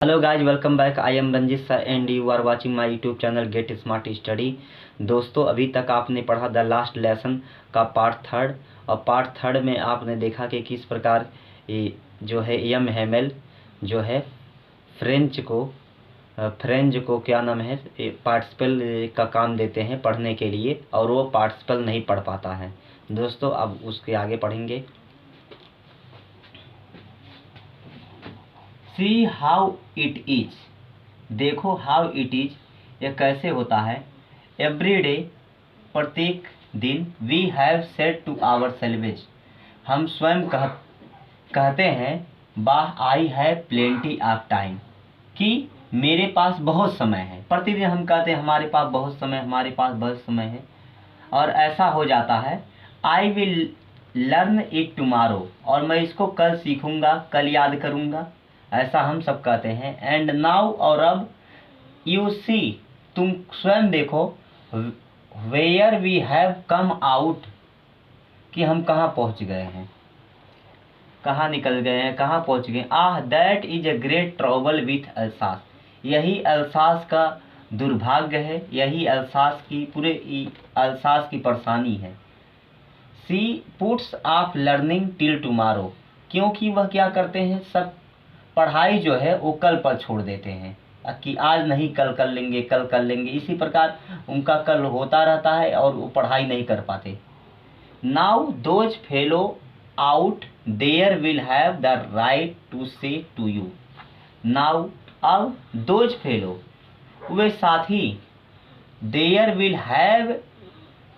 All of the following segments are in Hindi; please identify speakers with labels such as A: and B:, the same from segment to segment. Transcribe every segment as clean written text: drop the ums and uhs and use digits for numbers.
A: Hello guys, welcome back. I am Ranjit sir and you are watching my YouTube channel get smart study. दोस्तों, अभी तक आपने पढ़ा द लास्ट लेसन का पार्ट थर्ड, और पार्ट थर्ड में आपने देखा कि किस प्रकार जो है एम हेमेल जो है फ्रेंच को क्या नाम है पार्टिसिपल का काम देते हैं पढ़ने के लिए, और वो पार्टिसिपल नहीं पढ़ पाता है। दोस्तों, अब उसके आगे पढ़ेंगे। सी हाउ इट इज, देखो हाउ इट इज यह कैसे होता है। एवरी डे, प्रत्येक दिन। We have said to ourselves, हम स्वयं कहते हैं वाह I have plenty of time, कि मेरे पास बहुत समय है। प्रतिदिन हम कहते हैं हमारे पास बहुत समय, हमारे पास बहुत समय है। और ऐसा हो जाता है I will learn it tomorrow, और मैं इसको कल सीखूंगा, कल याद करूंगा। ऐसा हम सब कहते हैं। एंड नाउ, और अब यू सी, तुम स्वयं देखो where we have come out, कि हम कहाँ पहुँच गए हैं, कहाँ निकल गए हैं, कहाँ पहुँच गए। That is a great trouble with Alsace, यही अल्सास का दुर्भाग्य है, यही अल्सास की पूरे अल्सास की परेशानी है। She puts off learning till tomorrow, क्योंकि वह क्या करते हैं, सब पढ़ाई जो है वो कल पर छोड़ देते हैं, कि आज नहीं कल कर लेंगे, कल कर लेंगे। इसी प्रकार उनका कल होता रहता है और वो पढ़ाई नहीं कर पाते। Now those fellow out there will have the right to say to you. Now, अब दोज फेलो, वे साथी, there will have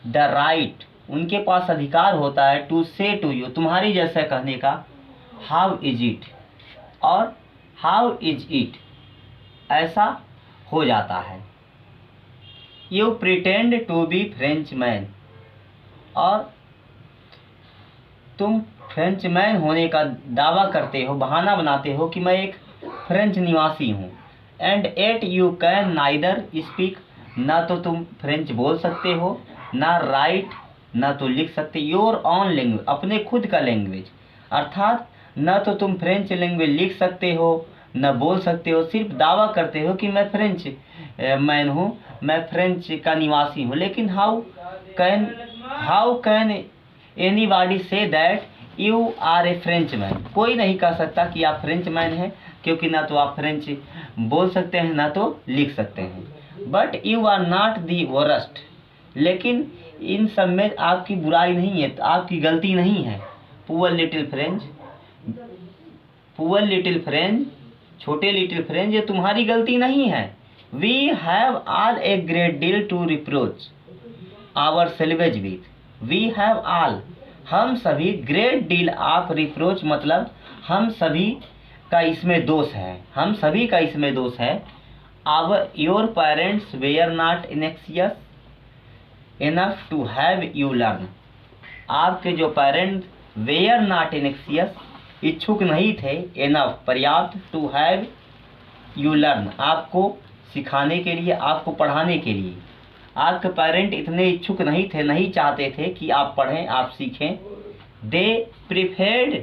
A: the right, उनके पास अधिकार होता है, टू से टू यू, तुम्हारी जैसा कहने का, हाउ इज इट, और हाउ इज इट, ऐसा हो जाता है। You pretend to be French man, और तुम फ्रेंच मैन होने का दावा करते हो, बहाना बनाते हो कि मैं एक फ्रेंच निवासी हूँ। And at you can neither speak, ना तो तुम फ्रेंच बोल सकते हो, ना राइट, ना तो लिख सकते योर ऑन लैंग्वेज, अपने खुद का लैंग्वेज। अर्थात न तो तुम फ्रेंच लैंग्वेज लिख सकते हो, न बोल सकते हो, सिर्फ दावा करते हो कि मैं फ्रेंच मैन हूँ, मैं फ्रेंच का निवासी हूँ। लेकिन how can anybody say that you are a French man, कोई नहीं कह सकता कि आप फ्रेंच मैन हैं, क्योंकि ना तो आप फ्रेंच बोल सकते हैं, ना तो लिख सकते हैं। But you are not the worst, लेकिन इन सब में आपकी बुराई नहीं है, आपकी गलती नहीं है। पुअर लिटिल फ्रेंच, छोटे लिटिल फ्रेंच, ये तुम्हारी गलती नहीं है। We have all a great deal to reproach ourselves with, we have all, हम सभी, ग्रेट डील ऑफ रिप्रोच मतलब हम सभी का इसमें दोष है, हम सभी का इसमें दोष है। Our your parents were not anxious enough to have you learn, आपके जो पेरेंट्स वेयर नॉट एनेक्सियस, इच्छुक नहीं थे, एनफ पर्याप्त, टू हैव यू लर्न, आपको सिखाने के लिए, आपको पढ़ाने के लिए। आपके पेरेंट इतने इच्छुक नहीं थे, नहीं चाहते थे कि आप पढ़ें, आप सीखें। दे प्रिफेर्ड,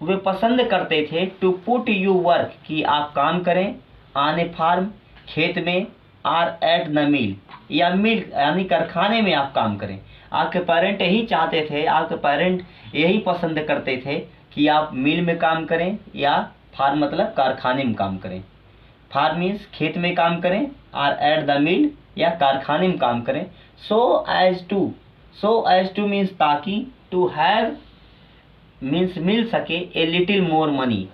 A: वे पसंद करते थे, टू पुट यू वर्क, कि आप काम करें, ऑन ए फार्म, खेत में, आर एट द मिल, या मिल यानी कारखाने में आप काम करें। आपके पेरेंट यही चाहते थे, आपके पेरेंट यही पसंद करते थे कि आप मिल में काम करें, या फार्म मतलब कारखाने में काम करें। फार्म मीन्स खेत में काम करें, और एट द मिल या कारखाने में काम करें। सो एज टू मीन्स ताकि, टू हैव मीन्स मिल सके, ए लिटिल मोर मनी,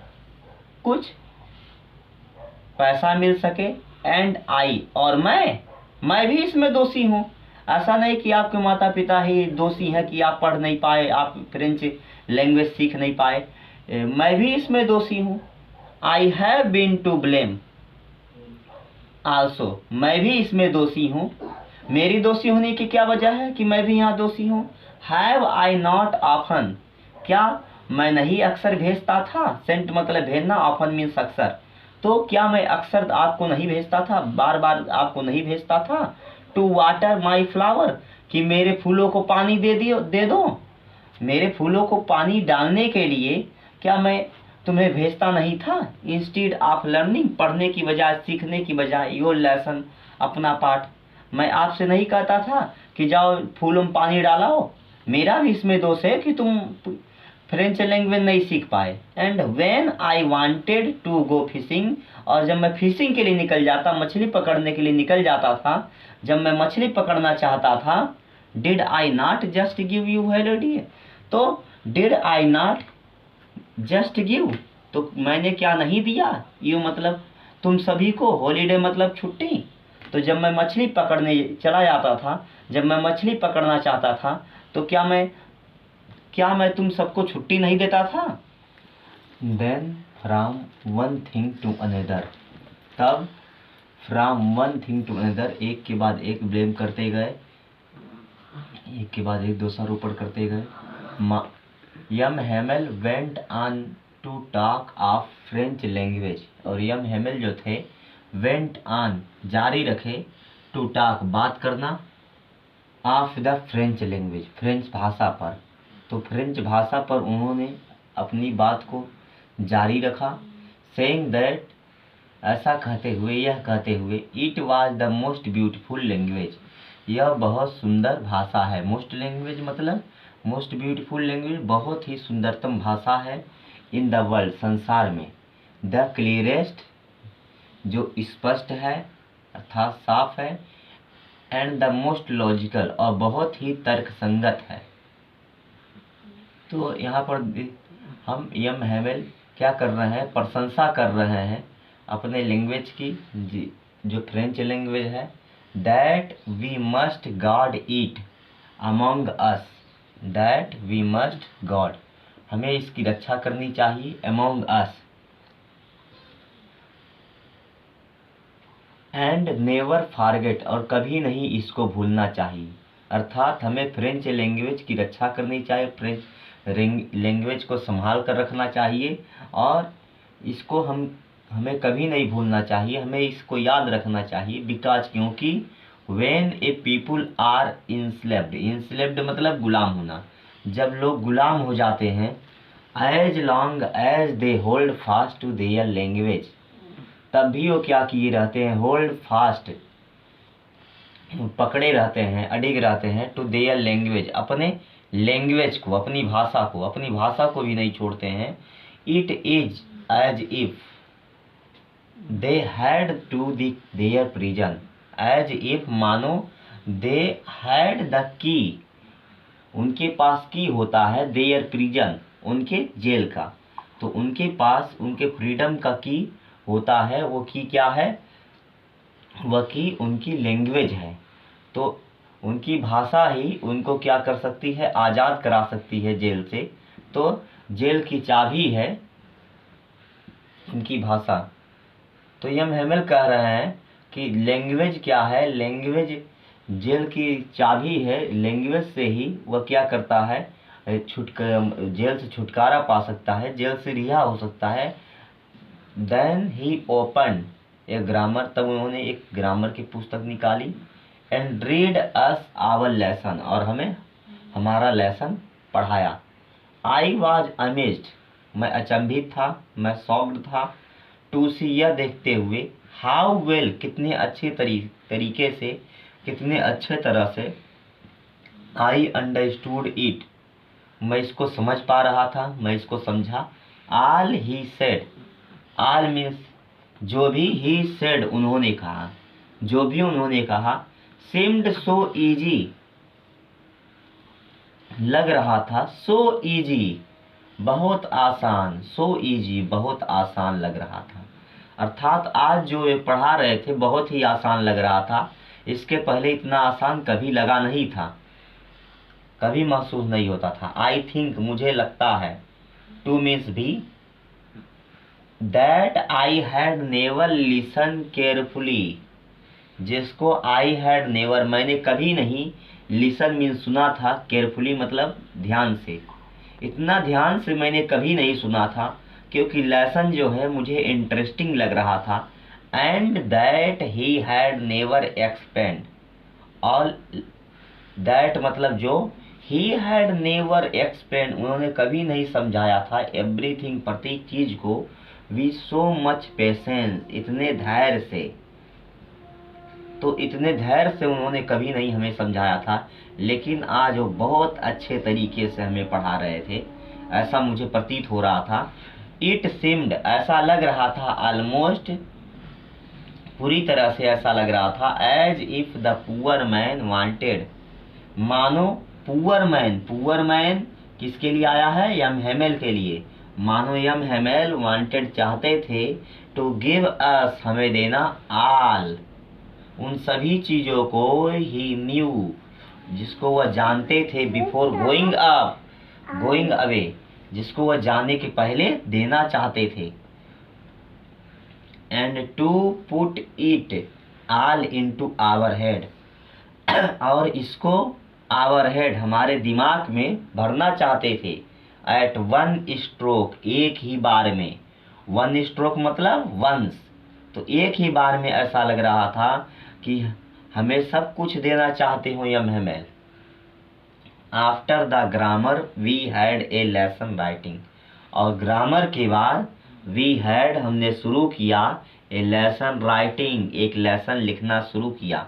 A: कुछ पैसा मिल सके। एंड आई, और मैं भी इसमें दोषी हूँ। ऐसा नहीं कि आपके माता पिता ही दोषी हैं कि आप पढ़ नहीं पाए, आप फ्रेंच लैंग्वेज सीख नहीं पाए, मैं भी इसमें दोषी हूँ। I have been to blame also, मैं भी इसमें दोषी हूँ। मेरी दोषी होने की क्या वजह है कि मैं भी यहाँ दोषी हूँ। हैव आई नॉट ऑफन, क्या मैं नहीं अक्सर भेजता था, सेंट मतलब भेजना, ऑफन मीन्स अक्सर, तो क्या मैं अक्सर आपको नहीं भेजता था, बार बार आपको नहीं भेजता था। टू वाटर माई फ्लावर, कि मेरे फूलों को पानी दे दो, मेरे फूलों को पानी डालने के लिए क्या मैं तुम्हें भेजता नहीं था? इंस्टीड ऑफ लर्निंग, पढ़ने की बजाय, सीखने की बजाय, योर लेसन, अपना पाठ। मैं आपसे नहीं कहता था कि जाओ फूलों में पानी डालाओ? मेरा भी इसमें दोष है कि तुम फ्रेंच लैंग्वेज नहीं सीख पाए। And when I wanted to go fishing, और जब मैं फिशिंग के लिए निकल जाता, मछली पकड़ने के लिए निकल जाता था, जब मैं मछली पकड़ना चाहता था, did I not just give you holiday, तो did I not just give, तो मैंने क्या नहीं दिया? यू मतलब तुम सभी को, हॉलीडे मतलब छुट्टी। तो जब मैं मछली पकड़ने चला जाता था, जब मैं मछली पकड़ना चाहता था, तो क्या मैं तुम सबको छुट्टी नहीं देता था? Then from one thing to another, तब from one thing to another, एक के बाद एक ब्लेम करते गए, एक के बाद एक दोषारोपण करते गए। M Hamel went on to talk of French language, और यम हेमल जो थे, वेंट ऑन जारी रखे, टू टॉक बात करना, of the French language French भाषा पर। तो फ्रेंच भाषा पर उन्होंने अपनी बात को जारी रखा। सेइंग दैट, ऐसा कहते हुए, यह कहते हुए, it was the most beautiful language, यह बहुत सुंदर भाषा है। मोस्ट लैंग्वेज मतलब मोस्ट ब्यूटीफुल लैंग्वेज, बहुत ही सुंदरतम भाषा है। इन द वर्ल्ड, संसार में। द क्लियरेस्ट, जो स्पष्ट है अर्थात साफ है। एंड द मोस्ट लॉजिकल, और बहुत ही तर्कसंगत है। तो यहाँ पर हम यम हेमल क्या कर रहे हैं? प्रशंसा कर रहे हैं अपने लैंग्वेज की, जो फ्रेंच लैंग्वेज है। That we must guard it among us, that we must guard, हमें इसकी रक्षा करनी चाहिए, among us. And never forget, और कभी नहीं इसको भूलना चाहिए। अर्थात हमें फ्रेंच लैंग्वेज की रक्षा करनी चाहिए, फ्रेंच लैंग्वेज को संभाल कर रखना चाहिए, और इसको हमें कभी नहीं भूलना चाहिए, हमें इसको याद रखना चाहिए। बिकॉज, क्योंकि when a people are enslaved, enslaved मतलब गुलाम होना, जब लोग गुलाम हो जाते हैं, as long as they hold fast to their language, तब भी वो क्या किए रहते हैं? होल्ड फास्ट, पकड़े रहते हैं, अडिग रहते हैं, टू देयर लैंग्वेज, अपने लैंग्वेज को, अपनी भाषा को भी नहीं छोड़ते हैं। It is as if they had to their prison, as if मानो, दे हैड द की, उनके पास की होता है, देयर प्रिजन, उनके जेल का। तो उनके पास उनके फ्रीडम का की होता है। वो की क्या है? वह की उनकी लैंग्वेज है। तो उनकी भाषा ही उनको क्या कर सकती है? आज़ाद करा सकती है जेल से। तो जेल की चाबी है उनकी भाषा। तो यम हेमल कह रहे हैं कि लैंग्वेज क्या है? लैंग्वेज जेल की चाबी है। लैंग्वेज से ही वह क्या करता है? जेल से छुटकारा पा सकता है, जेल से रिहा हो सकता है। Then he open a grammar, तब उन्होंने एक ग्रामर की पुस्तक निकाली। And read us our lesson, और हमें हमारा लेसन पढ़ाया। आई वॉज अमेज्ड, मैं अचंभित था, मैं शॉक्ड था। टू सी, यह देखते हुए, हाउ वेल, कितने अच्छे तरीके से, कितने अच्छे तरह से, आई अंडरस्टूड इट, मैं इसको समझ पा रहा था, मैं इसको समझा। All he said, all means जो भी, ही सेड उन्होंने कहा, जो भी उन्होंने कहा। seemed so easy, लग रहा था, so easy, बहुत आसान, so easy, बहुत आसान लग रहा था। अर्थात आज जो वे पढ़ा रहे थे बहुत ही आसान लग रहा था। इसके पहले इतना आसान कभी लगा नहीं था, कभी महसूस नहीं होता था। आई थिंक, मुझे लगता है, टू मीन्स भी, that I had never listen carefully, जिसको आई हैड नेवर, मैंने कभी नहीं, लिसन मीन सुना था, केयरफुली मतलब ध्यान से, इतना ध्यान से मैंने कभी नहीं सुना था, क्योंकि लेसन जो है मुझे इंटरेस्टिंग लग रहा था। And that he had never expand, all that मतलब जो, ही हैड नेवर एक्सप्लेन, उन्होंने कभी नहीं समझाया था, एवरीथिंग, प्रत्येक चीज को, विद सो मच पेशेंस, इतने धैर्य से, तो इतने धैर्य से उन्होंने कभी नहीं हमें समझाया था, लेकिन आज वो बहुत अच्छे तरीके से हमें पढ़ा रहे थे, ऐसा मुझे प्रतीत हो रहा था। इट सीम्ड, ऐसा लग रहा था, ऑलमोस्ट, पूरी तरह से ऐसा लग रहा था, as if the poor man wanted, मानो पुअर मैन किसके लिए आया है, यम हेमेल के लिए, मानो यम हेमेल वांटेड, चाहते थे, टू गिव अस, हमें देना, आल, उन सभी चीजों को, ही न्यू, जिसको वह जानते थे, बिफोर गोइंग अवे, जिसको वह जाने के पहले देना चाहते थे, and to put it all into our head, और इसको आवर हेड, हमारे दिमाग में भरना चाहते थे, एट वन स्ट्रोक, एक ही बार में, वन स्ट्रोक मतलब वंस, तो एक ही बार में ऐसा लग रहा था कि हमें सब कुछ देना चाहते हो M Hamel. After the grammar we had a lesson writing, और ग्रामर के बाद वी हैड, हमने शुरू किया, ए लेसन राइटिंग, एक लेसन लिखना शुरू किया।